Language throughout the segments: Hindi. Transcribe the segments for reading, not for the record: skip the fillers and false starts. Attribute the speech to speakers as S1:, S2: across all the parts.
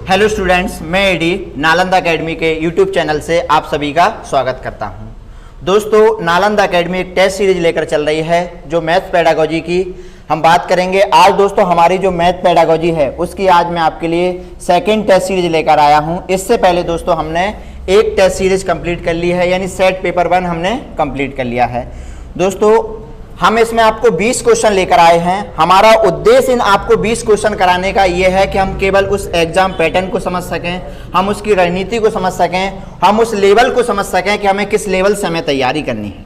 S1: हेलो स्टूडेंट्स, मैं एडी नालंदा एकेडमी के यूट्यूब चैनल से आप सभी का स्वागत करता हूं। दोस्तों, नालंदा एकेडमी एक टेस्ट सीरीज लेकर चल रही है जो मैथ पेडागोजी की हम बात करेंगे। आज दोस्तों हमारी जो मैथ पेडागोजी है उसकी आज मैं आपके लिए सेकंड टेस्ट सीरीज लेकर आया हूं। इससे पहले दोस्तों हमने एक टेस्ट सीरीज कंप्लीट कर ली है, यानी सेट पेपर 1 हमने कंप्लीट कर लिया है। दोस्तों हम इसमें आपको 20 क्वेश्चन लेकर आए हैं। हमारा उद्देश्य इन आपको 20 क्वेश्चन कराने का ये है कि हम केवल उस एग्जाम पैटर्न को समझ सकें, हम उसकी रणनीति को समझ सकें, हम उस लेवल को समझ सकें कि हमें किस लेवल से हमें तैयारी करनी है।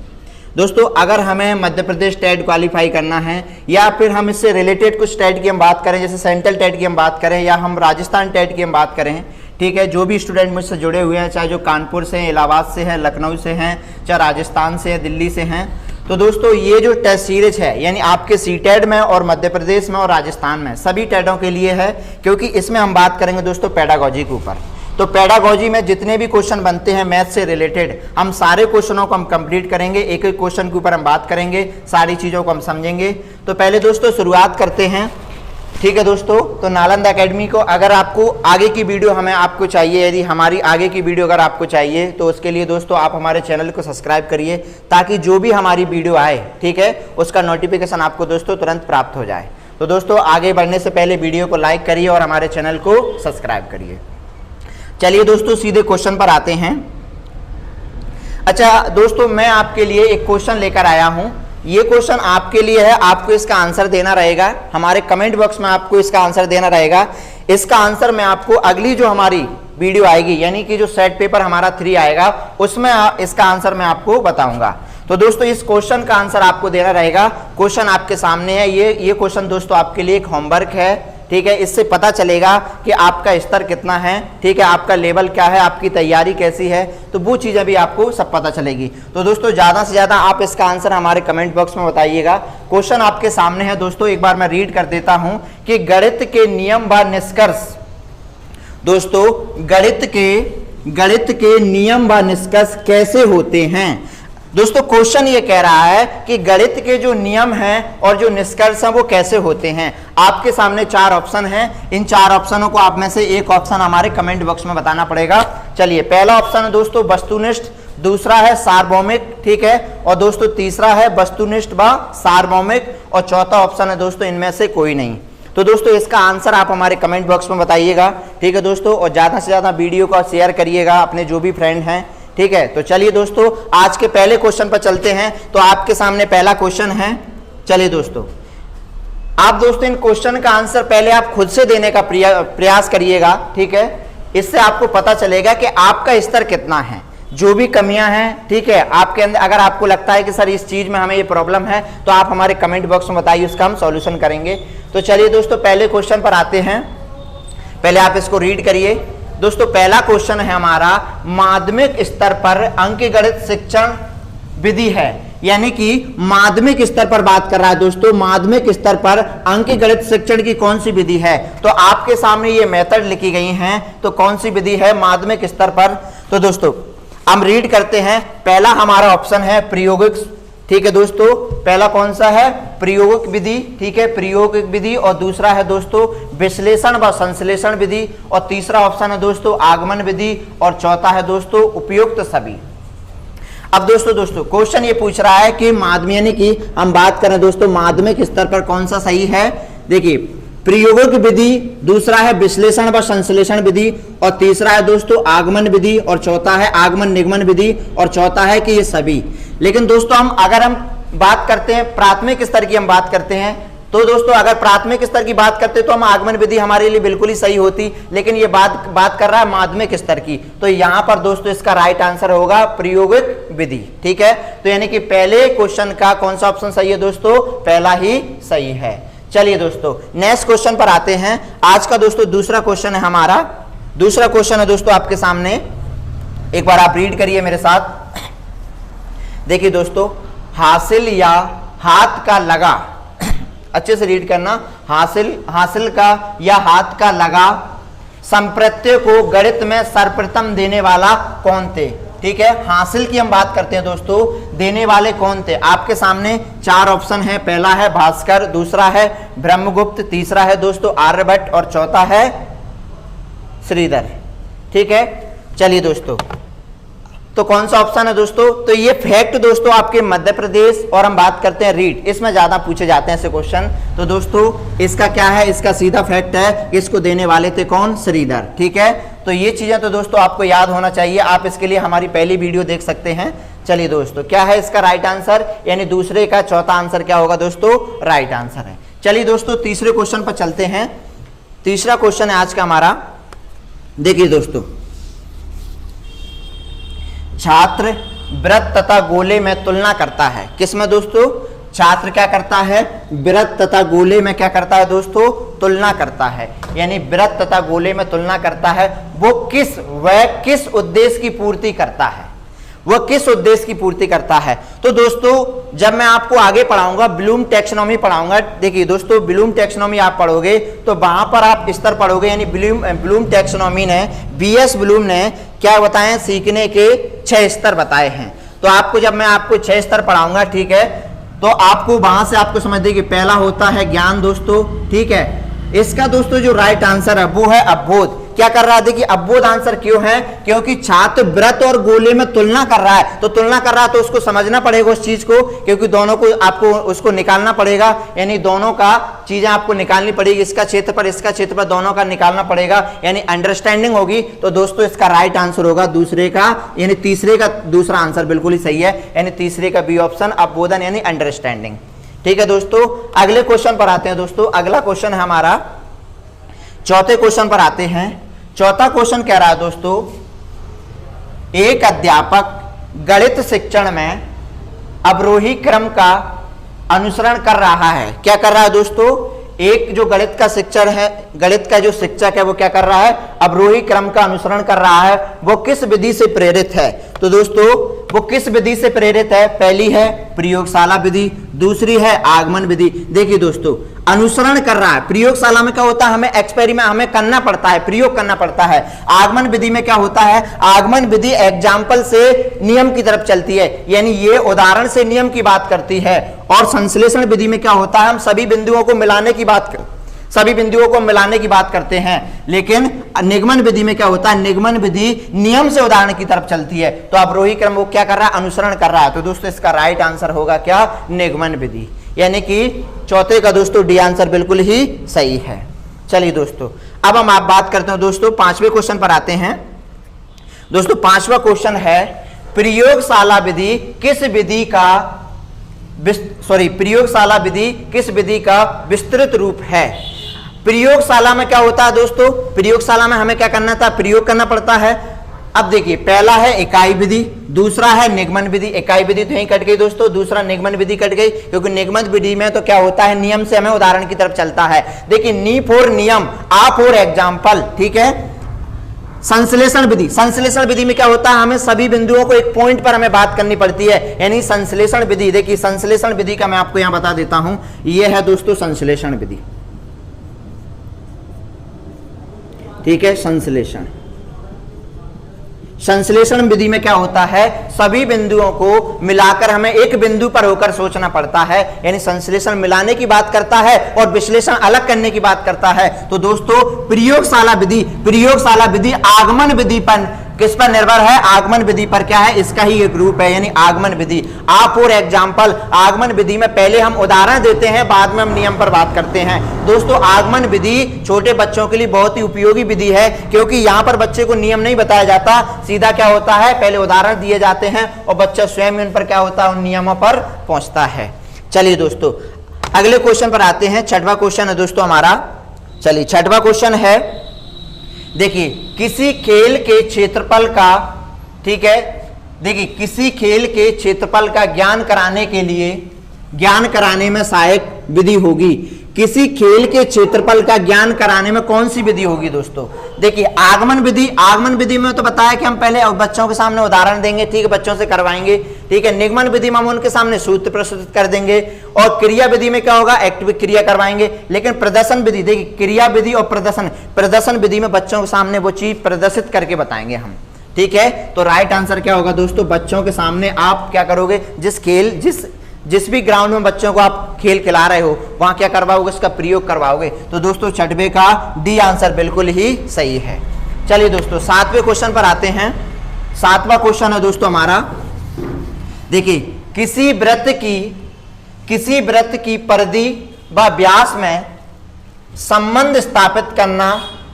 S1: दोस्तों अगर हमें मध्य प्रदेश टेट क्वालिफाई करना है या फिर हम इससे रिलेटेड कुछ टेट की हम बात करें, जैसे सेंट्रल टेट की हम बात करें या हम राजस्थान टेट की हम बात करें, ठीक है, जो भी स्टूडेंट मुझसे जुड़े हुए हैं, चाहे जो कानपुर से हैं, इलाहाबाद से हैं, लखनऊ से हैं, चाहे राजस्थान से हैं, दिल्ली से हैं, तो दोस्तों ये जो टेस्ट सीरीज है यानी आपके सीटेट में और मध्य प्रदेश में और राजस्थान में सभी टेटों के लिए है, क्योंकि इसमें हम बात करेंगे दोस्तों पेडागोजी के ऊपर। तो पेडागोजी में जितने भी क्वेश्चन बनते हैं मैथ से रिलेटेड, हम सारे क्वेश्चनों को हम कंप्लीट करेंगे, एक एक क्वेश्चन के ऊपर हम बात करेंगे, सारी चीज़ों को हम समझेंगे। तो पहले दोस्तों शुरुआत करते हैं, ठीक है दोस्तों। तो नालंदा एकेडमी को अगर आपको आगे की वीडियो हमें आपको चाहिए, यदि हमारी आगे की वीडियो अगर आपको चाहिए तो उसके लिए दोस्तों आप हमारे चैनल को सब्सक्राइब करिए, ताकि जो भी हमारी वीडियो आए, ठीक है, उसका नोटिफिकेशन आपको दोस्तों तुरंत प्राप्त हो जाए। तो दोस्तों आगे बढ़ने से पहले वीडियो को लाइक करिए और हमारे चैनल को सब्सक्राइब करिए। चलिए दोस्तों सीधे क्वेश्चन पर आते हैं। अच्छा दोस्तों, मैं आपके लिए एक क्वेश्चन लेकर आया हूं। ये क्वेश्चन आपके लिए है, आपको इसका आंसर देना रहेगा। हमारे कमेंट बॉक्स में आपको इसका आंसर देना रहेगा। इसका आंसर मैं आपको अगली जो हमारी वीडियो आएगी, यानी कि जो सेट पेपर हमारा 3 आएगा, उसमें इसका आंसर मैं आपको बताऊंगा। तो दोस्तों इस क्वेश्चन का आंसर आपको देना रहेगा। क्वेश्चन आपके सामने है। ये क्वेश्चन दोस्तों आपके लिए एक होमवर्क है, ठीक है। इससे पता चलेगा कि आपका स्तर कितना है, ठीक है, आपका लेवल क्या है, आपकी तैयारी कैसी है, तो वो चीज़ें भी आपको सब पता चलेगी। तो दोस्तों ज़्यादा से ज़्यादा आप इसका आंसर हमारे कमेंट बॉक्स में बताइएगा। क्वेश्चन आपके सामने है दोस्तों, एक बार मैं रीड कर देता हूं कि गणित के नियम व निष्कर्ष, दोस्तों गणित के नियम व निष्कर्ष कैसे होते हैं। दोस्तों क्वेश्चन ये कह रहा है कि गणित के जो नियम हैं और जो निष्कर्ष हैं वो कैसे होते हैं। आपके सामने 4 ऑप्शन हैं। इन 4 ऑप्शनों को आप में से एक ऑप्शन हमारे कमेंट बॉक्स में बताना पड़ेगा। चलिए, पहला ऑप्शन है दोस्तों वस्तुनिष्ठ, दूसरा है सार्वभौमिक, ठीक है, और दोस्तों तीसरा है वस्तुनिष्ठ व सार्वभौमिक, और चौथा ऑप्शन है दोस्तों इनमें से कोई नहीं। तो दोस्तों इसका आंसर आप हमारे कमेंट बॉक्स में बताइएगा, ठीक है दोस्तों, और ज़्यादा से ज़्यादा वीडियो को शेयर करिएगा अपने जो भी फ्रेंड हैं, ठीक है। तो चलिए दोस्तों आज के पहले क्वेश्चन पर चलते हैं। तो आपके सामने पहला क्वेश्चन है। चलिए दोस्तों, आप दोस्तों इन क्वेश्चन का आंसर पहले आप खुद से देने का प्रयास करिएगा, ठीक है। इससे आपको पता चलेगा कि आपका स्तर कितना है, जो भी कमियां हैं, ठीक है, आपके अंदर। अगर आपको लगता है कि सर इस चीज में हमें ये प्रॉब्लम है, तो आप हमारे कमेंट बॉक्स में बताइए, उसका हम सॉल्यूशन करेंगे। तो चलिए दोस्तों पहले क्वेश्चन पर आते हैं। पहले आप इसको रीड करिए। दोस्तों पहला क्वेश्चन है हमारा, माध्यमिक स्तर पर अंकगणित शिक्षण विधि है, यानी कि माध्यमिक स्तर पर बात कर रहा है दोस्तों। माध्यमिक स्तर पर अंकगणित शिक्षण की कौन सी विधि है। तो आपके सामने ये मेथड लिखी गई हैं, तो कौन सी विधि है माध्यमिक स्तर पर। तो दोस्तों हम रीड करते हैं। पहला हमारा ऑप्शन है प्रयोगिक, ठीक है दोस्तों, पहला कौन सा है, प्रयोगिक विधि, ठीक है, प्रयोगिक विधि, और दूसरा है दोस्तों विश्लेषण व संश्लेषण विधि, और तीसरा ऑप्शन है दोस्तों आगमन विधि, और चौथा है दोस्तों उपयुक्त सभी। अब दोस्तों क्वेश्चन ये पूछ रहा है कि माध्यमिक, यानी कि हम बात करें दोस्तों माध्यमिक स्तर पर कौन सा सही है। देखिए प्रयोगिक विधि, दूसरा है विश्लेषण व संश्लेषण विधि, और तीसरा है दोस्तों आगमन विधि, और चौथा है आगमन निगमन विधि, और चौथा है कि ये सभी। लेकिन दोस्तों अगर हम बात करते हैं प्राथमिक स्तर की, हम बात करते हैं, तो दोस्तों अगर प्राथमिक स्तर की बात करते तो हम आगमन विधि हमारे लिए बिल्कुल ही सही होती, लेकिन ये बात कर रहा है माध्यमिक स्तर की। तो यहां पर दोस्तों इसका राइट आंसर होगा प्रयोगिक विधि, ठीक है। तो यानी कि पहले क्वेश्चन का कौन सा ऑप्शन सही है दोस्तों, पहला ही सही है। चलिए दोस्तों नेक्स्ट क्वेश्चन पर आते हैं। आज का दोस्तों दूसरा क्वेश्चन है हमारा। दूसरा क्वेश्चन है दोस्तों आपके सामने, एक बार आप रीड करिए मेरे साथ। देखिए दोस्तों, हासिल या हाथ का लगा, अच्छे से रीड करना, हासिल का या हाथ का लगा संप्रत्यय को गणित में सर्वप्रथम देने वाला कौन थे। ठीक है, हासिल की हम बात करते हैं दोस्तों, देने वाले कौन थे। आपके सामने 4 ऑप्शन है। पहला है भास्कर, दूसरा है ब्रह्मगुप्त, तीसरा है दोस्तों आर्यभट्ट और चौथा है श्रीधर। ठीक है, चलिए दोस्तों, तो कौन सा ऑप्शन है दोस्तों? तो ये फैक्ट दोस्तों आपके मध्य प्रदेश, और हम बात करते हैं रीट, इसमें ज्यादा पूछे जाते हैं ऐसे क्वेश्चन। तो दोस्तों इसका क्या है, इसका सीधा फैक्ट है, इसको देने वाले थे कौन? श्रीधर। ठीक है, तो ये चीजें तो दोस्तों आपको याद होना चाहिए, आप इसके लिए हमारी पहली वीडियो देख सकते हैं। चलिए दोस्तों, क्या है इसका राइट आंसर, यानी दूसरे का चौथा आंसर क्या होगा दोस्तों? राइट आंसर है। चलिए दोस्तों तीसरे क्वेश्चन पर चलते हैं। तीसरा क्वेश्चन है आज का हमारा, देखिए दोस्तों, छात्र वृत्त तथा गोले में तुलना करता है। किसमें दोस्तों? छात्र क्या करता है? वृत्त तथा गोले में क्या करता है दोस्तों? तुलना करता है। यानी वृत्त तथा गोले में तुलना करता है, वो किस उद्देश्य की पूर्ति करता है, वह किस उद्देश्य की पूर्ति करता है। तो दोस्तों जब मैं आपको आगे पढ़ाऊंगा, ब्लूम टैक्सोनॉमी पढ़ाऊंगा, देखिए दोस्तों ब्लूम टैक्सोनॉमी आप पढ़ोगे तो वहां पर आप स्तर पढ़ोगे, यानी ब्लूम टैक्सोनॉमी ने, बीएस ब्लूम ने क्या बताए? सीखने के 6 स्तर बताए हैं। तो आपको जब मैं आपको 6 स्तर पढ़ाऊंगा, ठीक है, तो आपको वहां से आपको समझ देखिए, पहला होता है ज्ञान दोस्तों। ठीक है, इसका दोस्तों जो राइट आंसर है वो है अवबोध। क्या कर रहा है? देखिए अवबोध आंसर क्यों है? क्योंकि छात्र वृत्त और गोले में तुलना कर रहा है, तो तुलना कर रहा है तो उसको समझना पड़ेगा उस चीज को, क्योंकि दोनों को आपको उसको निकालना पड़ेगा, यानी दोनों का चीजें आपको निकालनी पड़ेगी, इसका क्षेत्रफल इसका क्षेत्रफल दोनों का निकालना पड़ेगा, यानी अंडरस्टैंडिंग होगी। तो दोस्तों इसका राइट आंसर होगा दूसरे का, यानी तीसरे का दूसरा आंसर बिल्कुल ही सही है, यानी तीसरे का बी ऑप्शन, अवबोधन यानी अंडरस्टैंडिंग। ठीक है दोस्तों, अगले क्वेश्चन पर आते हैं दोस्तों। अगला क्वेश्चन है हमारा, चौथे क्वेश्चन पर आते हैं। चौथा क्वेश्चन कह रहा है दोस्तों, एक अध्यापक गणित शिक्षण में अवरोही क्रम का अनुसरण कर रहा है। क्या कर रहा है दोस्तों? एक जो गणित का शिक्षक है, गणित का जो शिक्षक है वो क्या कर रहा है? अवरोही क्रम का अनुसरण कर रहा है। वो किस विधि से प्रेरित है? तो दोस्तों वो किस विधि से प्रेरित है? पहली है प्रयोगशाला विधि, दूसरी है आगमन विधि। देखिए दोस्तों, अनुसरण कर रहा है, प्रयोगशाला में क्या होता है? हमें एक्सपेरिमेंट हमें करना पड़ता है, प्रयोग करना पड़ता है। आगमन विधि में क्या होता है? आगमन विधि एग्जाम्पल से नियम की तरफ चलती है, यानी ये उदाहरण से नियम की बात करती है। और संश्लेषण विधि में क्या होता है? हम सभी बिंदुओं को मिलाने की बात करते हैं। लेकिन निगमन विधि में क्या होता है? निगमन विधि नियम से उदाहरण की तरफ चलती है। तो अवरोही क्रम वो क्या कर रहा है? अनुसरण कर रहा है। तो दोस्तों इसका राइट आंसर होगा क्या? निगमन विधि, यानी कि चौथे का दोस्तों डी आंसर बिल्कुल ही सही है। चलिए दोस्तों, अब हम आप बात करते हैं दोस्तों, पांचवें क्वेश्चन पर आते हैं। दोस्तों पांचवा क्वेश्चन है, प्रयोगशाला विधि किस विधि का विस्तृत रूप है? प्रयोगशाला में क्या होता है दोस्तों? प्रयोगशाला में हमें क्या करना था? प्रयोग करना पड़ता है। अब देखिए, पहला है इकाई विधि, दूसरा है निगमन विधि। इकाई विधि तो यहीं कट गई दोस्तों, दूसरा निगमन विधि कट गई, क्योंकि निगमन विधि में तो क्या होता है? नियम से हमें उदाहरण की तरफ चलता है। देखिए, नी फॉर नियम, आ फॉर एग्जाम्पल। ठीक है, संश्लेषण विधि, संश्लेषण विधि में क्या होता है? हमें सभी बिंदुओं को एक पॉइंट पर हमें बात करनी पड़ती है, यानी संश्लेषण विधि। देखिए संश्लेषण विधि का मैं आपको यहां बता देता हूं, यह है दोस्तों संश्लेषण विधि। ठीक है, संश्लेषण विधि में क्या होता है? सभी बिंदुओं को मिलाकर हमें एक बिंदु पर होकर सोचना पड़ता है, यानी संश्लेषण मिलाने की बात करता है और विश्लेषण अलग करने की बात करता है। तो दोस्तों प्रयोगशाला विधि आगमन विधि पर किस पर निर्भर है? आगमन विधि पर। क्या है? इसका ही एक रूप है, यानी आगमन विधि। आप फॉर एग्जाम्पल, आगमन विधि में पहले हम उदाहरण देते हैं, बाद में हम नियम पर बात करते हैं। दोस्तों आगमन विधि छोटे बच्चों के लिए बहुत ही उपयोगी विधि है, क्योंकि यहाँ पर बच्चे को नियम नहीं बताया जाता, सीधा क्या होता है? पहले उदाहरण दिए जाते हैं और बच्चा स्वयं उन पर क्या होता है? उन नियमों पर पहुंचता है। चलिए दोस्तों अगले क्वेश्चन पर आते हैं। छठवां क्वेश्चन है दोस्तों हमारा। चलिए छठवां क्वेश्चन है, देखिए किसी खेल के क्षेत्रफल का, ठीक है, देखिए किसी खेल के क्षेत्रफल का ज्ञान कराने में सहायक विधि होगी। किसी खेल के क्षेत्रफल का ज्ञान कराने में कौन सी विधि होगी दोस्तों? देखिए आगमन विधि में तो बताया कि हम पहले बच्चों के सामने उदाहरण देंगे, ठीक है, बच्चों से करवाएंगे। ठीक है, निगमन विधि में हम उनके सामने सूत्र प्रस्तुत कर देंगे, और क्रिया विधि में क्या होगा? एक्टिव क्रिया करवाएंगे। लेकिन प्रदर्शन विधि, देखिए क्रिया विधि और प्रदर्शन विधि में बच्चों के सामने वो चीज प्रदर्शित करके बताएंगे हम। ठीक है, तो राइट आंसर क्या होगा दोस्तों? बच्चों के सामने आप क्या करोगे? जिस भी ग्राउंड में बच्चों को आप खेल खिला रहे हो, वहां क्या करवाओगे? इसका प्रयोग करवाओगे। तो दोस्तों छठवें का डी आंसर बिल्कुल ही सही है। चलिए दोस्तों 7वें क्वेश्चन पर आते हैं। 7वां क्वेश्चन है दोस्तों हमारा, देखिए किसी वृत्त की परिधि व व्यास में संबंध स्थापित करना,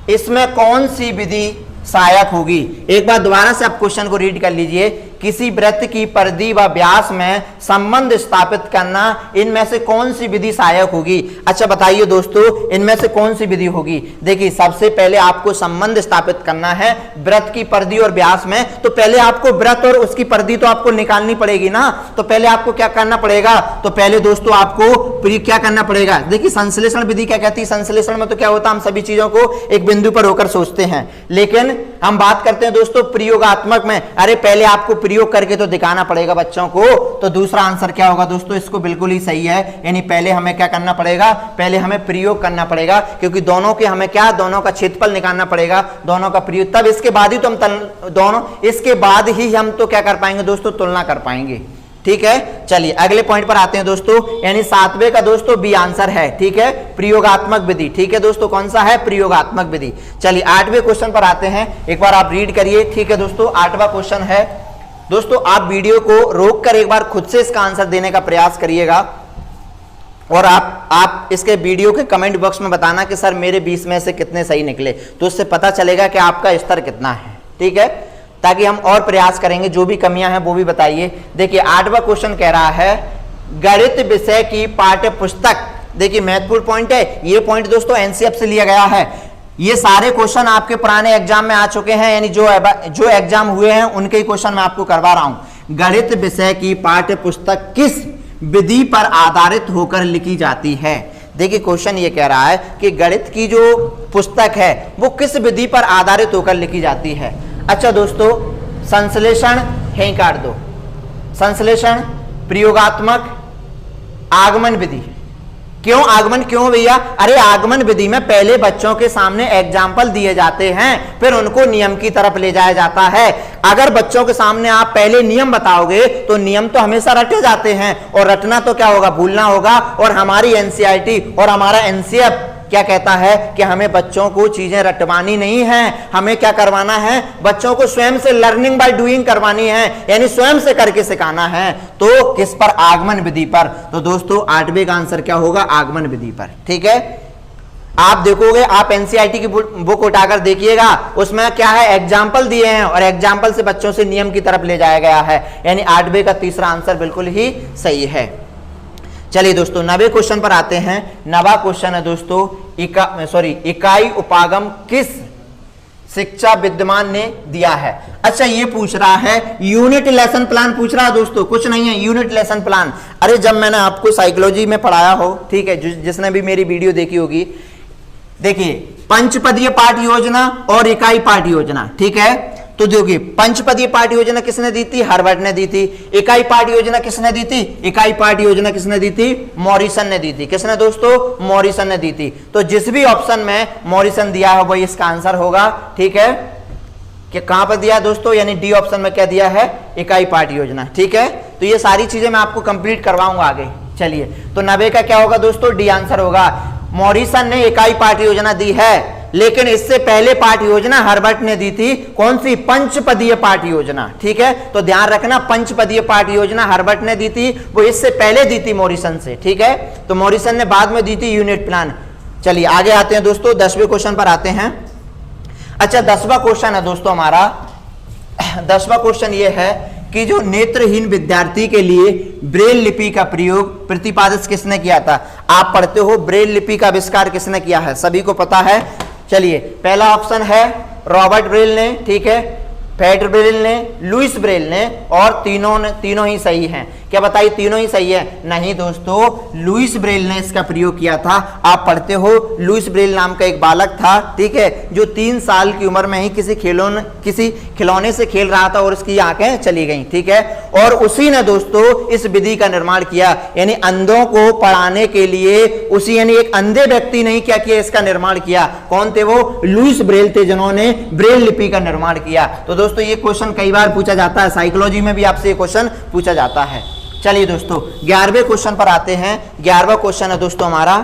S1: इसमें कौन सी विधि सहायक होगी। एक बार दोबारा से आप क्वेश्चन को रीड कर लीजिए। किसी वृत्त की परिधि व व्यास में संबंध स्थापित करना, इनमें से कौन सी विधि सहायक होगी। अच्छा बताइए दोस्तों, इनमें से कौन सी विधि होगी। देखिए सबसे पहले आपको संबंध स्थापित करना है वृत्त की परिधि और व्यास में, तो पहले आपको वृत्त और उसकी परिधि तो आपको निकालनी पड़ेगी ना। तो पहले आपको क्या करना पड़ेगा, तो पहले दोस्तों आपको क्या करना पड़ेगा। देखिए संश्लेषण विधि क्या कहती है, संश्लेषण में तो क्या होता है, हम सभी चीजों को एक बिंदु पर होकर सोचते हैं, लेकिन हम बात करते हैं दोस्तों प्रयोगात्मक में। अरे पहले आपको प्रयोग करके तो दिखाना पड़ेगा बच्चों को। तो दूसरा आंसर क्या होगा दोस्तों, इसको बिल्कुल ही सही है, यानी पहले हमें क्या करना पड़ेगा, पहले हमें प्रयोग करना पड़ेगा, क्योंकि दोनों के हमें क्या, दोनों का क्षेत्रफल निकालना पड़ेगा, दोनों का प्रयोग, तब इसके बाद ही तो हम इसके बाद ही हम तो क्या कर पाएंगे दोस्तों, तुलना कर पाएंगे। ठीक है, चलिए अगले पॉइंट पर आते हैं दोस्तों, यानी 7वें का दोस्तों बी आंसर है। ठीक है, प्रयोगात्मक विधि। ठीक है दोस्तों, कौन सा है, प्रयोगात्मक विधि। चलिए 8वें क्वेश्चन पर आते हैं, एक बार आप रीड करिए। ठीक है दोस्तों, 8वां क्वेश्चन है दोस्तों, आप वीडियो को रोककर एक बार खुद से इसका आंसर देने का प्रयास करिएगा, और आप इसके वीडियो के कमेंट बॉक्स में बताना कि सर मेरे 20 में से कितने सही निकले, तो उससे पता चलेगा कि आपका स्तर कितना है। ठीक है, ताकि हम और प्रयास करेंगे, जो भी कमियां हैं वो भी बताइए। देखिए 8वां क्वेश्चन कह रहा है गणित विषय की पाठ्य पुस्तक। देखिए महत्वपूर्ण पॉइंट है ये, पॉइंट दोस्तों एनसीएफ से लिया गया है। ये सारे क्वेश्चन आपके पुराने एग्जाम में आ चुके हैं, यानी जो एग्जाम हुए हैं उनके क्वेश्चन मैं आपको करवा रहा हूं। गणित विषय की पाठ्य पुस्तक किस विधि पर आधारित होकर लिखी जाती है। देखिए क्वेश्चन ये कह रहा है कि गणित की जो पुस्तक है वो किस विधि पर आधारित होकर लिखी जाती है। अच्छा दोस्तों, संश्लेषण यहीं काट दो, संश्लेषण, प्रयोगात्मक, आगमन विधि। क्यों आगमन, क्यों भैया, अरे आगमन विधि में पहले बच्चों के सामने एग्जाम्पल दिए जाते हैं, फिर उनको नियम की तरफ ले जाया जाता है। अगर बच्चों के सामने आप पहले नियम बताओगे तो नियम तो हमेशा रटे जाते हैं, और रटना तो क्या होगा, भूलना होगा। और हमारी एनसीईआरटी और हमारा एनसीएफ क्या कहता है कि हमें बच्चों को चीजें रटवानी नहीं है, हमें क्या करवाना है, बच्चों को स्वयं से लर्निंग बाय डूइंग करवानी है, यानी स्वयं से करके सिखाना है। तो किस पर, आगमन विधि पर। तो दोस्तों 8वें का आंसर क्या होगा, आगमन विधि पर। ठीक है, आप देखोगे, आप एनसीईआरटी की बुक उठाकर देखिएगा, उसमें क्या है, एग्जाम्पल दिए हैं, और एग्जाम्पल से बच्चों से नियम की तरफ ले जाया गया है, यानी 8वें का तीसरा आंसर बिल्कुल ही सही है। चलिए दोस्तों 9वें क्वेश्चन पर आते हैं। 9वां क्वेश्चन है दोस्तों, इकाई उपागम किस शिक्षा विद्यमान ने दिया है। अच्छा ये पूछ रहा है, यूनिट लेसन प्लान पूछ रहा है दोस्तों, कुछ नहीं है, यूनिट लेसन प्लान। अरे जब मैंने आपको साइकोलॉजी में पढ़ाया हो, ठीक है, जिसने भी मेरी वीडियो देखी होगी, देखिए पंचपदीय पाठ योजना और इकाई पाठ योजना। ठीक है, तो देखिए पंचपदीय पाठ योजना किसने दी थी, हार्वर्ड ने दी थी। इकाई पाठ योजना किसने दी थी, इकाई पाठ योजना किसने दी थी, मॉरिसन ने दी थी। किसने दोस्तों, मॉरिसन ने दी थी। तो जिस भी ऑप्शन में मॉरिसन दिया है वही इसका आंसर होगा। ठीक है, कि कहां पर दिया दोस्तों, यानी डी ऑप्शन में क्या दिया है, इकाई पाठ योजना। ठीक है, तो ये सारी चीजें मैं आपको कंप्लीट करवाऊंगा आगे। चलिए तो 90 का क्या होगा दोस्तों, डी आंसर होगा। मॉरिसन ने इकाई पाठ योजना दी है, लेकिन इससे पहले पाठ योजना हार्वर्ड ने दी थी, कौन सी, पंचपदीय पाठ योजना। ठीक है, तो ध्यान रखना, पंचपदीय पाठ योजना हार्वर्ड ने दी थी, वो इससे पहले दी थी मॉरिसन से। ठीक है, तो मॉरिसन ने बाद में दी थी यूनिट प्लान। चलिए आगे आते हैं दोस्तों, 10वें क्वेश्चन पर आते हैं। अच्छा 10वां क्वेश्चन है दोस्तों हमारा, 10वां क्वेश्चन ये है कि जो नेत्रहीन विद्यार्थी के लिए ब्रेल लिपि का प्रयोग प्रतिपादित किसने किया था। आप पढ़ते हो ब्रेल लिपि का आविष्कार किसने किया है, सभी को पता है। चलिए पहला ऑप्शन है रॉबर्ट ब्रेल ने, ठीक है, फेडर ब्रेल ने, लुइस ब्रेल ने, और तीनों ही सही हैं। क्या बताइए, तीनों ही सही है? नहीं दोस्तों, लुइस ब्रेल ने इसका प्रयोग किया था। आप पढ़ते हो, लुइस ब्रेल नाम का एक बालक था, ठीक है, जो 3 साल की उम्र में ही किसी खिलौने से खेल रहा था और उसकी आंखें चली गईं, ठीक है, और उसी ने दोस्तों इस विधि का निर्माण किया, यानी अंधों को पढ़ाने के लिए उसी, यानी एक अंधे व्यक्ति ने क्या किया, इसका निर्माण किया। कौन थे वो? लुइस ब्रेल थे, जिन्होंने ब्रेल लिपि का निर्माण किया। तो दोस्तों ये क्वेश्चन कई बार पूछा जाता है, साइकोलॉजी में भी आपसे ये क्वेश्चन पूछा जाता है। चलिए दोस्तों 11वें क्वेश्चन पर आते हैं। 11वां क्वेश्चन है दोस्तों हमारा,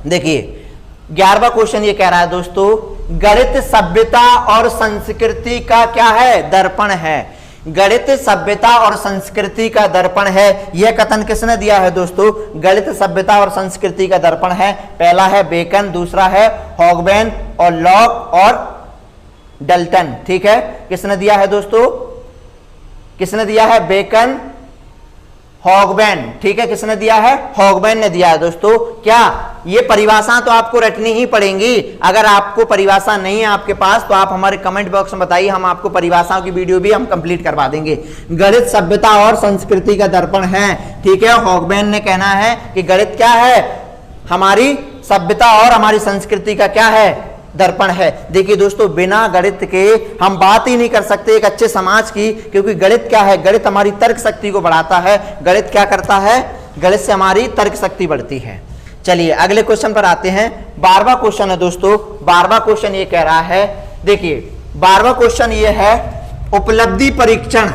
S1: देखिए 11वां क्वेश्चन ये कह रहा है दोस्तों गणित सभ्यता और संस्कृति का क्या है? दर्पण है। गणित सभ्यता और संस्कृति का दर्पण है। यह कथन किसने दिया है दोस्तों? गणित सभ्यता और संस्कृति का दर्पण है। पहला है बेकन, दूसरा है हॉगबेन और लॉक और डल्टन। ठीक है, किसने दिया है दोस्तों? किसने दिया है? बेकन, हॉगबेन। ठीक है, किसने दिया है? हॉगबेन ने दिया है दोस्तों। क्या ये परिभाषा तो आपको रटनी ही पड़ेंगी। अगर आपको परिभाषा नहीं है आपके पास तो आप हमारे कमेंट बॉक्स में बताइए, हम आपको परिभाषाओं की वीडियो भी हम कंप्लीट करवा देंगे। गणित सभ्यता और संस्कृति का दर्पण है। ठीक है, हॉगबेन ने कहना है कि गणित क्या है? हमारी सभ्यता और हमारी संस्कृति का क्या है? दर्पण है। देखिए दोस्तों, बिना गणित के हम बात ही नहीं कर सकते एक अच्छे समाज की, क्योंकि गणित क्या है? गणित हमारी तर्क शक्ति को बढ़ाता है। गणित क्या करता है? गणित से हमारी तर्क शक्ति बढ़ती है। चलिए अगले क्वेश्चन पर आते हैं। 12वां क्वेश्चन है दोस्तों। 12वां क्वेश्चन ये कह रहा है, देखिए 12वां क्वेश्चन ये है, उपलब्धि परीक्षण,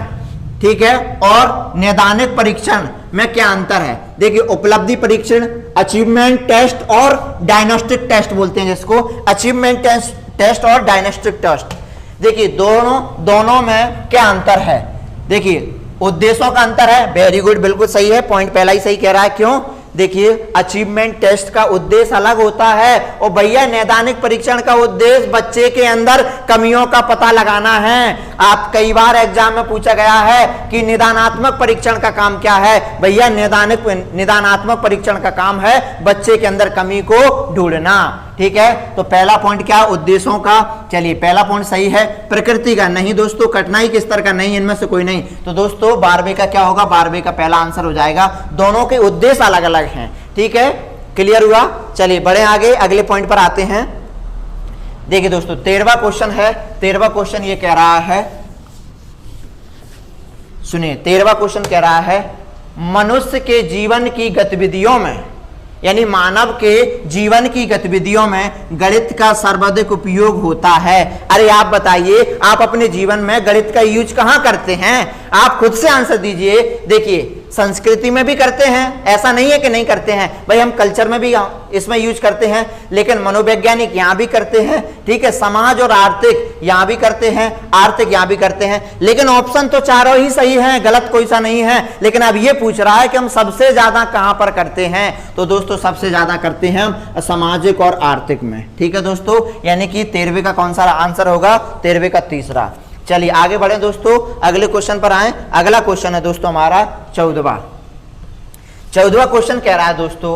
S1: ठीक है, और नैदानिक परीक्षण में क्या अंतर है? देखिए उपलब्धि परीक्षण, अचीवमेंट टेस्ट और डायग्नोस्टिक टेस्ट बोलते हैं जिसको, अचीवमेंट टेस्ट और डायग्नोस्टिक टेस्ट। देखिए दोनों में क्या अंतर है? देखिए उद्देश्यों का अंतर है। वेरी गुड, बिल्कुल सही है, पॉइंट पहला ही सही कह रहा है। क्यों? देखिए अचीवमेंट टेस्ट का उद्देश्य अलग होता है और भैया नैदानिक परीक्षण का उद्देश्य बच्चे के अंदर कमियों का पता लगाना है। आप कई बार एग्जाम में पूछा गया है कि निदानात्मक परीक्षण का काम क्या है? भैया निदानात्मक परीक्षण का काम है बच्चे के अंदर कमी को ढूंढना। ठीक है, तो पहला पॉइंट क्या? उद्देश्यों का। चलिए पहला पॉइंट सही है। प्रकृति का नहीं दोस्तों, कठिनाई किस तरह का नहीं, इनमें से कोई नहीं। तो दोस्तों 12वें का क्या होगा? 12वें का पहला आंसर हो जाएगा। दोनों के उद्देश्य अलग अलग हैं। ठीक है, क्लियर हुआ? चलिए बढ़े आगे, अगले पॉइंट पर आते हैं। देखिए दोस्तों 13वां क्वेश्चन है। 13वां क्वेश्चन ये कह रहा है, सुनिए 13वां क्वेश्चन कह रहा है, मनुष्य के जीवन की गतिविधियों में, यानी मानव के जीवन की गतिविधियों में गणित का सर्वाधिक उपयोग होता है। अरे आप बताइए, आप अपने जीवन में गणित का यूज कहां करते हैं? आप खुद से आंसर दीजिए। देखिए संस्कृति में भी करते हैं, ऐसा नहीं है कि नहीं करते हैं भाई, हम कल्चर में भी इसमें यूज करते हैं, लेकिन मनोवैज्ञानिक यहां भी करते हैं। ठीक है, समाज और आर्थिक यहां भी करते हैं, आर्थिक यहां भी करते हैं। लेकिन ऑप्शन तो चारों ही सही हैं, गलत कोई सा नहीं है। लेकिन अब ये पूछ रहा है कि हम सबसे ज्यादा कहां पर करते हैं? तो दोस्तों सबसे ज्यादा करते हैं हम सामाजिक और आर्थिक में। ठीक है दोस्तों, यानी कि 13वें का कौन सा आंसर होगा? 13वें का तीसरा। चलिए आगे बढ़े दोस्तों, अगले क्वेश्चन पर आए। अगला क्वेश्चन है दोस्तों हमारा 14वां। 14वां क्वेश्चन कह रहा है दोस्तों,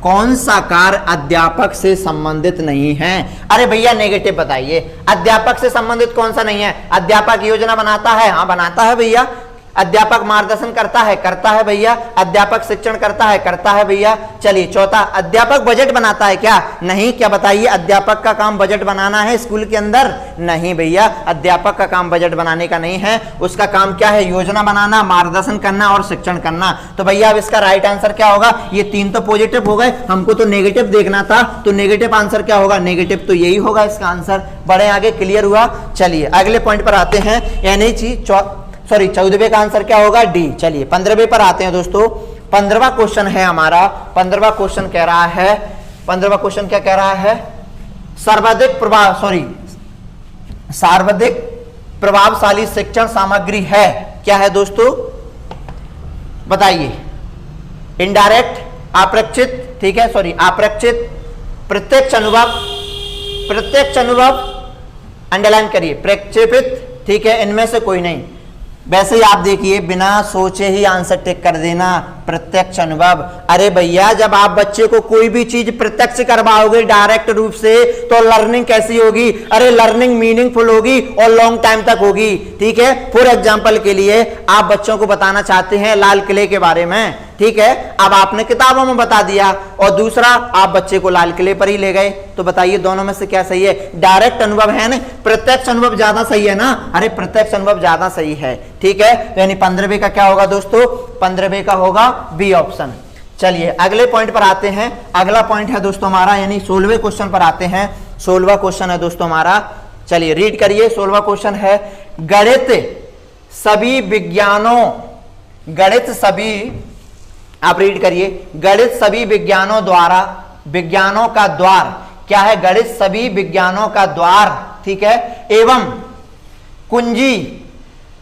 S1: कौन सा कार्य अध्यापक से संबंधित नहीं है? अरे भैया नेगेटिव बताइए, अध्यापक से संबंधित कौन सा नहीं है? अध्यापक योजना बनाता है, हाँ बनाता है भैया। अध्यापक मार्गदर्शन करता है भैया। अध्यापक शिक्षण करता है भैया। चलिए चौथा, अध्यापक बजट बनाता है क्या? नहीं। क्या बताइए, अध्यापक का काम बजट बनाना है स्कूल के अंदर? नहीं भैया, अध्यापक का काम बजट बनाने का नहीं है। उसका काम क्या है? योजना बनाना, मार्गदर्शन करना और शिक्षण करना। तो भैया अब इसका राइट आंसर क्या होगा? ये 3 तो पॉजिटिव हो गए, हमको तो नेगेटिव देखना था, तो नेगेटिव आंसर क्या होगा? नेगेटिव तो यही होगा इसका आंसर। बड़े आगे, क्लियर हुआ? चलिए अगले पॉइंट पर आते हैं। यानी चीज 14वें का आंसर क्या होगा? डी। चलिए 15वें पर आते हैं दोस्तों। 15वां क्वेश्चन है हमारा। 15वां क्वेश्चन कह रहा है, 15वां क्वेश्चन क्या कह रहा है? सर्वाधिक प्रभावशाली शिक्षण सामग्री है क्या है दोस्तों? बताइए। इनडायरेक्ट, अप्रत्यक्ष, ठीक है, अप्रत्यक्ष, प्रत्यक्ष अनुभव, अंडरलाइन करिए, प्रक्षेपित, ठीक है, इनमें से कोई नहीं। वैसे ही आप देखिए, बिना सोचे ही आंसर टिक कर देना, प्रत्यक्ष अनुभव। अरे भैया जब आप बच्चे को कोई भी चीज प्रत्यक्ष करवाओगे डायरेक्ट रूप से, तो लर्निंग कैसी होगी? अरे लर्निंग मीनिंगफुल होगी और लॉन्ग टाइम तक होगी। ठीक है, फॉर एग्जांपल के लिए आप बच्चों को बताना चाहते हैं लाल किले के बारे में, ठीक है, अब आपने किताबों में बता दिया और दूसरा आप बच्चे को लाल किले पर ही ले गए, तो बताइए दोनों में से क्या सही है? डायरेक्ट अनुभव है ना, प्रत्यक्ष अनुभव ज्यादा सही है ना? अरे प्रत्यक्ष अनुभव ज्यादा सही है। ठीक है, तो यानी 15वें का क्या होगा दोस्तों? 15वें का होगा बी ऑप्शन। चलिए अगले पॉइंट पर आते हैं। अगला पॉइंट है दोस्तों हमारा, यानी 16वें क्वेश्चन पर आते हैं। 16वां क्वेश्चन है दोस्तों हमारा, चलिए रीड करिए। 16वां क्वेश्चन है, गणित सभी, आप रीड करिए, गणित सभी विज्ञानों का द्वार क्या है, गणित सभी विज्ञानों का द्वार, ठीक है, एवं कुंजी,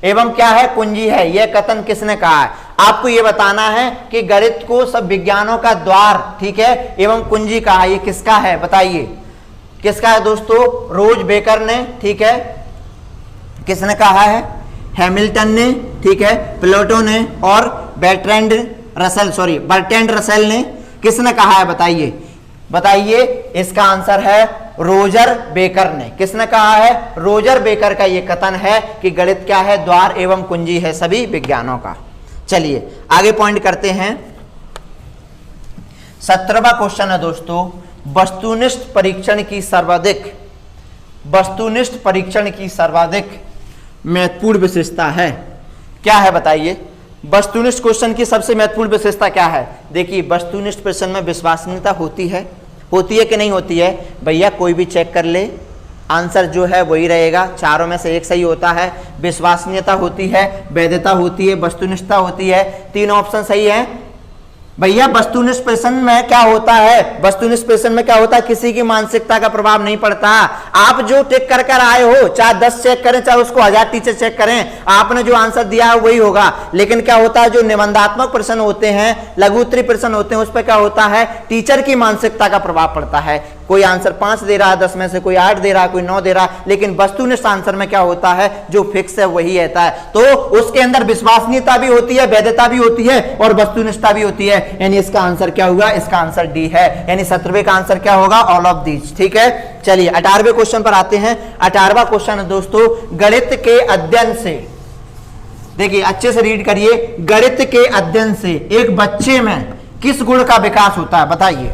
S1: एवं क्या है, कुंजी है। यह कथन किसने कहा है? आपको यह बताना है कि गणित को सब विज्ञानों का द्वार, ठीक है, एवं कुंजी कहा। ये किसका है बताइए, किसका है दोस्तों? रोज बेकर ने, ठीक है, किसने कहा है? हैमिल्टन ने, ठीक है, प्लेटो ने और बर्ट्रैंड रसेल ने किसने कहा है बताइए? बताइए, इसका आंसर है रोजर बेकर ने। किसने कहा है? रोजर बेकर का यह कथन है कि गणित क्या है, द्वार एवं कुंजी है सभी विज्ञानों का। चलिए आगे पॉइंट करते हैं। 17वां क्वेश्चन है दोस्तों, वस्तुनिष्ठ परीक्षण की सर्वाधिक महत्वपूर्ण विशेषता है, क्या है बताइए? वस्तुनिष्ठ क्वेश्चन की सबसे महत्वपूर्ण विशेषता क्या है? देखिए, वस्तुनिष्ठ प्रश्न में विश्वसनीयता होती है कि नहीं होती है? भैया कोई भी चेक कर ले, आंसर जो है वही रहेगा, चारों में से एक सही होता है। विश्वसनीयता होती है, वैधता होती है, वस्तुनिष्ठता होती है, तीनों ऑप्शन सही है। भैया वस्तुनिष्ठ प्रश्न में क्या होता है? वस्तुनिष्ठ प्रश्न में क्या होता है? किसी की मानसिकता का प्रभाव नहीं पड़ता। आप जो टिक कर कर आए हो, चाहे 10 चेक करें, चाहे उसको 1000 टीचर चेक करें, आपने जो आंसर दिया है वही होगा। लेकिन क्या होता है, जो निबंधात्मक प्रश्न होते हैं, लघु उत्तरीय प्रश्न होते हैं, उस पर क्या होता है, टीचर की मानसिकता का प्रभाव पड़ता है। कोई आंसर 5 दे रहा है 10 में से, कोई 8 दे रहा है, कोई 9 दे रहा है, लेकिन वस्तुनिष्ठ आंसर में क्या होता है, जो फिक्स है वही रहता है। तो उसके अंदर विश्वसनीयता भी होती है, वैधता भी होती है और वस्तुनिष्ठता भी होती है। यानी इसका आंसर क्या होगा? इसका आंसर डी है। यानी 17वें का आंसर क्या होगा? ऑल ऑफ दीज, ठीक है। चलिए 18वें क्वेश्चन पर आते हैं। 18वां क्वेश्चन है दोस्तों, गणित के अध्ययन से, देखिए अच्छे से रीड करिए, गणित के अध्ययन से एक बच्चे में किस गुण का विकास होता है बताइए?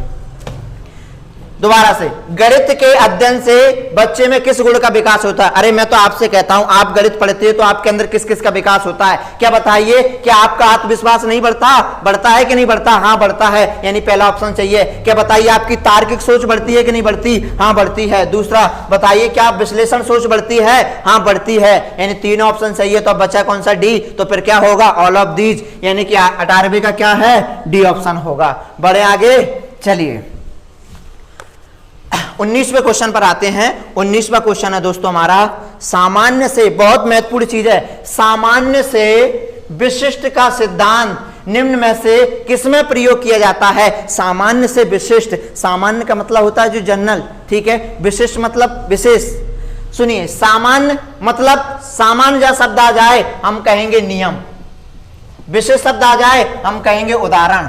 S1: दोबारा से, गणित के अध्ययन से बच्चे में किस गुण का विकास होता है? अरे मैं तो आपसे कहता हूं, आप गणित पढ़ते हैं तो आपके अंदर किस किस का विकास होता है? क्या बताइए, क्या आपका आत्मविश्वास नहीं बढ़ता है कि नहीं बढ़ता? हाँ बढ़ता है, यानी पहला ऑप्शन चाहिए। क्या बताइए, आपकी तार्किक सोच बढ़ती है कि नहीं बढ़ती? हाँ बढ़ती है। दूसरा बताइए, क्या विश्लेषण सोच बढ़ती है? हाँ बढ़ती है, यानी तीनों ऑप्शन सही है। तो अब बचा कौन सा? डी। तो फिर क्या होगा? ऑल ऑफ दीज, यानी कि 18वें का क्या है? डी ऑप्शन होगा। बढ़े आगे, चलिए 19वें क्वेश्चन पर आते हैं। 19वां क्वेश्चन है दोस्तों हमारा, सामान्य से, बहुत महत्वपूर्ण चीज है, सामान्य से विशिष्ट का सिद्धांत निम्न में से किसमें प्रयोग किया जाता है? सामान्य से विशिष्ट, सामान्य का मतलब होता है जो जनरल, ठीक है, विशिष्ट मतलब विशेष। सुनिए, सामान्य मतलब सामान्य जहां शब्द आ जाए हम कहेंगे नियम, विशेष शब्द आ जाए हम कहेंगे उदाहरण।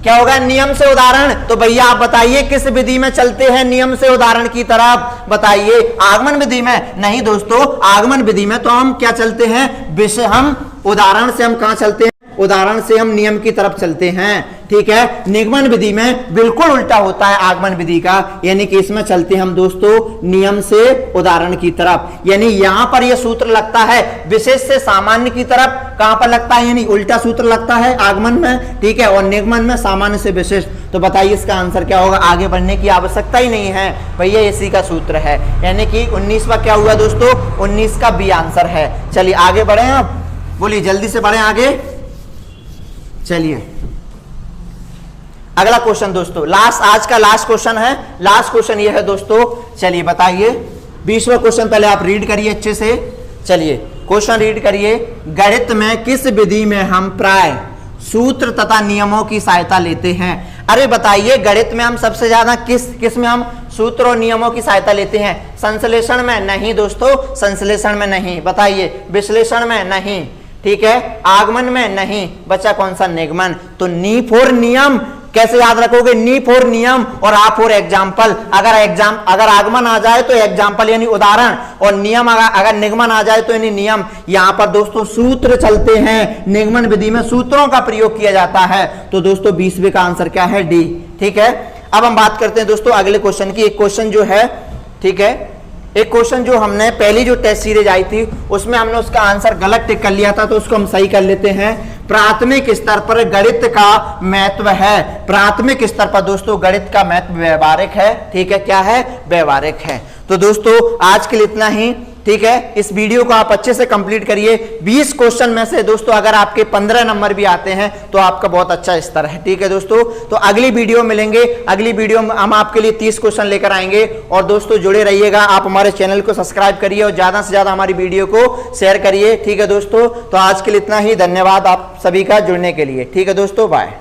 S1: क्या होगा? नियम से उदाहरण। तो भैया आप बताइए किस विधि में चलते हैं नियम से उदाहरण की तरफ? बताइए, आगमन विधि में? नहीं दोस्तों, आगमन विधि में तो हम क्या चलते हैं? विषय, हम उदाहरण से हम कहां चलते हैं? उदाहरण से हम नियम की तरफ चलते हैं, ठीक है। निगमन विधि में बिल्कुल उल्टा होता है आगमन विधि का, यानी कि इसमें चलते हम दोस्तों नियम से उदाहरण की तरफ। यानी यहां पर यह सूत्र लगता है विशेष से सामान्य की तरफ, कहां पर लगता है? यानी उल्टा सूत्र लगता है आगमन में, ठीक है, और निगमन में सामान्य से विशेष। तो बताइए इसका आंसर क्या होगा? आगे बढ़ने की आवश्यकता ही नहीं है भैया, इसी का सूत्र है। यानी कि 19वां क्या हुआ दोस्तों? 19 का बी आंसर है। चलिए आगे बढ़े, आप बोलिए जल्दी से बढ़े आगे। चलिए अगला क्वेश्चन दोस्तों, लास्ट, आज का लास्ट क्वेश्चन है। लास्ट क्वेश्चन ये है दोस्तों, चलिए बताइए 20वां क्वेश्चन पहले आप रीड करिए अच्छे से। चलिए क्वेश्चन रीड करिए, गणित में किस विधि में हम प्राय सूत्र तथा नियमों की सहायता लेते हैं? अरे बताइए, गणित में हम सबसे ज्यादा किस में हम सूत्र और नियमों की सहायता लेते हैं? संश्लेषण में? नहीं दोस्तों, संश्लेषण में नहीं। बताइए, विश्लेषण में? नहीं, ठीक है। आगमन में? नहीं। बचा कौन सा? निगमन। तो नी फॉर नियम कैसे याद रखोगे? नी फॉर नियम और आ फॉर एग्जाम्पल। अगर आगमन आ जाए तो एग्जाम्पल यानी उदाहरण, और नियम अगर निगमन आ जाए तो यानी नियम। यहां पर दोस्तों सूत्र चलते हैं, निगमन विधि में सूत्रों का प्रयोग किया जाता है। तो दोस्तों 20वें का आंसर क्या है? डी, ठीक है। अब हम बात करते हैं दोस्तों अगले क्वेश्चन की। एक क्वेश्चन जो है, ठीक है, एक क्वेश्चन जो हमने पहली जो टेस्ट सीरीज आई थी उसमें हमने उसका आंसर गलत टिक कर लिया था, तो उसको हम सही कर लेते हैं। प्राथमिक स्तर पर गणित का महत्व है। प्राथमिक स्तर पर दोस्तों गणित का महत्व व्यवहारिक है, ठीक है। क्या है? व्यवहारिक है। तो दोस्तों आज के लिए इतना ही, ठीक है, इस वीडियो को आप अच्छे से कंप्लीट करिए। 20 क्वेश्चन में से दोस्तों अगर आपके 15 नंबर भी आते हैं तो आपका बहुत अच्छा स्तर है। ठीक है दोस्तों, तो अगली वीडियो मिलेंगे, अगली वीडियो में हम आपके लिए 30 क्वेश्चन लेकर आएंगे। और दोस्तों जुड़े रहिएगा, आप हमारे चैनल को सब्सक्राइब करिए और ज्यादा से ज्यादा हमारी वीडियो को शेयर करिए। ठीक है दोस्तों, तो आज के लिए इतना ही, धन्यवाद आप सभी का जुड़ने के लिए। ठीक है दोस्तों, बाय।